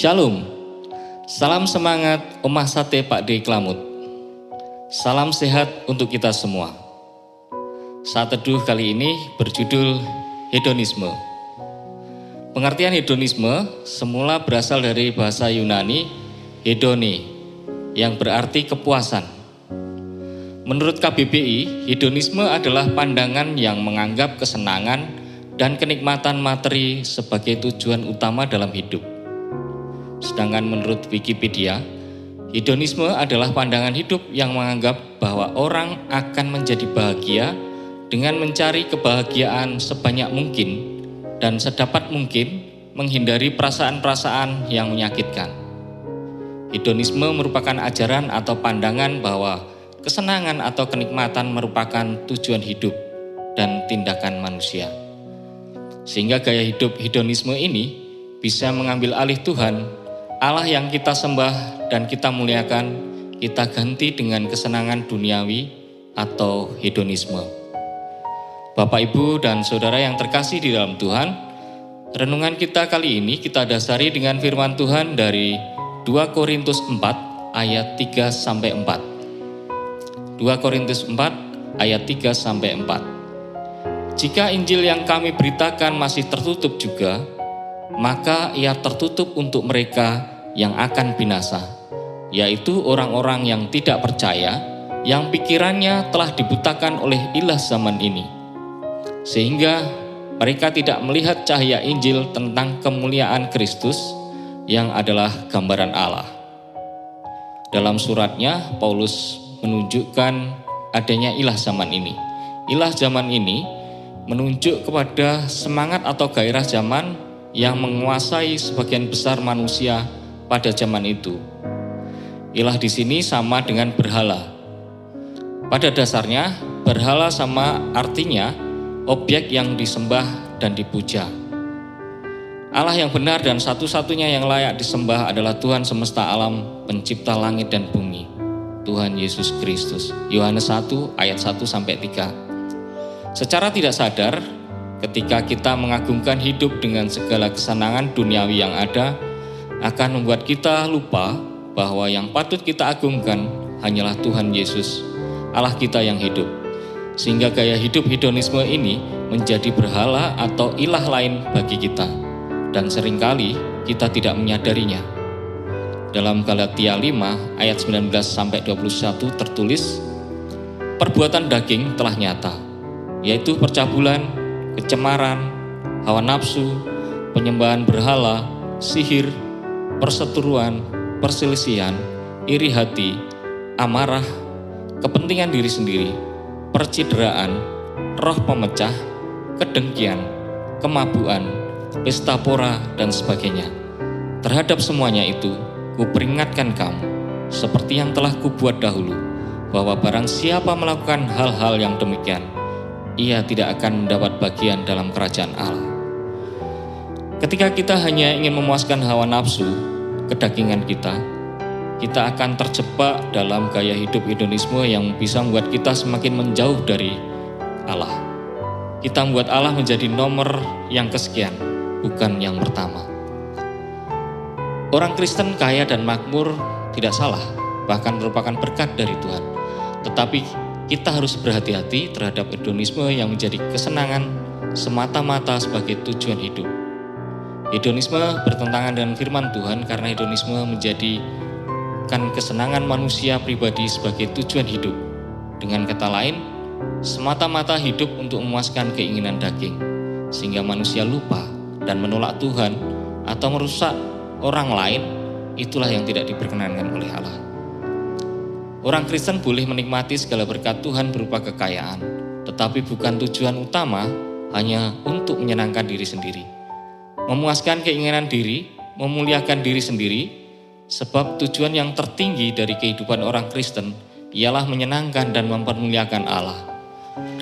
Shalom, salam semangat Omah Sate Pak D Klamut. Salam sehat untuk kita semua. Saat teduh kali ini berjudul hedonisme. Pengertian hedonisme semula berasal dari bahasa Yunani hedone, yang berarti kepuasan. Menurut KBBI, hedonisme adalah pandangan yang menganggap kesenangan dan kenikmatan materi sebagai tujuan utama dalam hidup. Sedangkan menurut Wikipedia, hedonisme adalah pandangan hidup yang menganggap bahwa orang akan menjadi bahagia dengan mencari kebahagiaan sebanyak mungkin dan sedapat mungkin menghindari perasaan-perasaan yang menyakitkan. Hedonisme merupakan ajaran atau pandangan bahwa kesenangan atau kenikmatan merupakan tujuan hidup dan tindakan manusia. Sehingga gaya hidup hedonisme ini bisa mengambil alih Tuhan, Allah yang kita sembah dan kita muliakan, kita ganti dengan kesenangan duniawi atau hedonisme. Bapak, Ibu, dan Saudara yang terkasih di dalam Tuhan, renungan kita kali ini kita dasari dengan firman Tuhan dari 2 Korintus 4 ayat 3-4. 2 Korintus 4 ayat 3-4. Jika Injil yang kami beritakan masih tertutup juga, maka ia tertutup untuk mereka yang akan binasa, yaitu orang-orang yang tidak percaya, yang pikirannya telah dibutakan oleh ilah zaman ini, sehingga mereka tidak melihat cahaya Injil tentang kemuliaan Kristus yang adalah gambaran Allah. Dalam suratnya, Paulus menunjukkan adanya ilah zaman ini. Ilah zaman ini menunjuk kepada semangat atau gairah zaman yang menguasai sebagian besar manusia pada zaman itu. Ilah di sini sama dengan berhala. Pada dasarnya, berhala sama artinya objek yang disembah dan dipuja. Allah yang benar dan satu-satunya yang layak disembah adalah Tuhan semesta alam, pencipta langit dan bumi, Tuhan Yesus Kristus. Yohanes 1 ayat 1-3. Secara tidak sadar, ketika kita mengagungkan hidup dengan segala kesenangan duniawi yang ada, akan membuat kita lupa bahwa yang patut kita agungkan hanyalah Tuhan Yesus, Allah kita yang hidup. Sehingga gaya hidup hedonisme ini menjadi berhala atau ilah lain bagi kita, dan seringkali kita tidak menyadarinya. Dalam Galatia 5 ayat 19-21 tertulis, perbuatan daging telah nyata, yaitu percabulan, kecemaran, hawa nafsu, penyembahan berhala, sihir, perseteruan, perselisihan, iri hati, amarah, kepentingan diri sendiri, percideraan, roh pemecah, kedengkian, kemabuan, pesta pora, dan sebagainya. Terhadap semuanya itu, kuperingatkan kamu, seperti yang telah kubuat dahulu, bahwa barang siapa melakukan hal-hal yang demikian, ia tidak akan mendapat bagian dalam kerajaan Allah. Ketika kita hanya ingin memuaskan hawa nafsu, kedagingan kita akan terjebak dalam gaya hidup hedonisme yang bisa membuat kita semakin menjauh dari Allah. Kita membuat Allah menjadi nomor yang kesekian, bukan yang pertama. Orang Kristen kaya dan makmur tidak salah, bahkan merupakan berkat dari Tuhan. Tetapi kita harus berhati-hati terhadap hedonisme yang menjadi kesenangan semata-mata sebagai tujuan hidup. Hedonisme bertentangan dengan firman Tuhan karena hedonisme menjadikan kesenangan manusia pribadi sebagai tujuan hidup. Dengan kata lain, semata-mata hidup untuk memuaskan keinginan daging, sehingga manusia lupa dan menolak Tuhan atau merusak orang lain. Itulah yang tidak diperkenankan oleh Allah. Orang Kristen boleh menikmati segala berkat Tuhan berupa kekayaan, tetapi bukan tujuan utama hanya untuk menyenangkan diri sendiri, memuaskan keinginan diri, memuliakan diri sendiri, sebab tujuan yang tertinggi dari kehidupan orang Kristen ialah menyenangkan dan mempermuliakan Allah.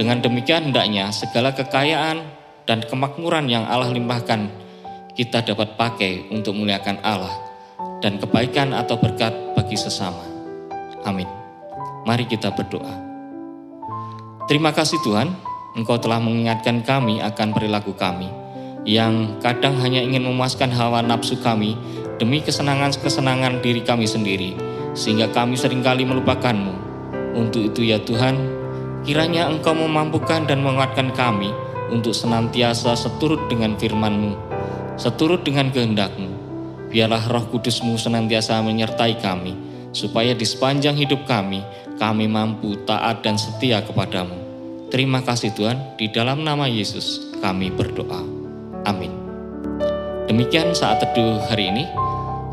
Dengan demikian hendaknya segala kekayaan dan kemakmuran yang Allah limpahkan kita dapat pakai untuk memuliakan Allah dan kebaikan atau berkat bagi sesama. Amin. Mari kita berdoa. Terima kasih Tuhan, Engkau telah mengingatkan kami akan perilaku kami, yang kadang hanya ingin memuaskan hawa nafsu kami demi kesenangan-kesenangan diri kami sendiri, sehingga kami seringkali melupakan-Mu. Untuk itu ya Tuhan, kiranya Engkau memampukan dan menguatkan kami untuk senantiasa seturut dengan firman-Mu, seturut dengan kehendak-Mu. Biarlah Roh Kudus-Mu senantiasa menyertai kami, supaya di sepanjang hidup kami mampu taat dan setia kepadamu. Terima kasih Tuhan, di dalam nama Yesus kami berdoa. Amin. Demikian saat teduh hari ini.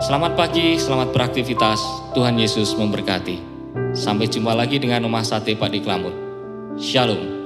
Selamat pagi, selamat beraktivitas. Tuhan Yesus memberkati. Sampai jumpa lagi dengan Omah Sate Pak Diklamut. Shalom.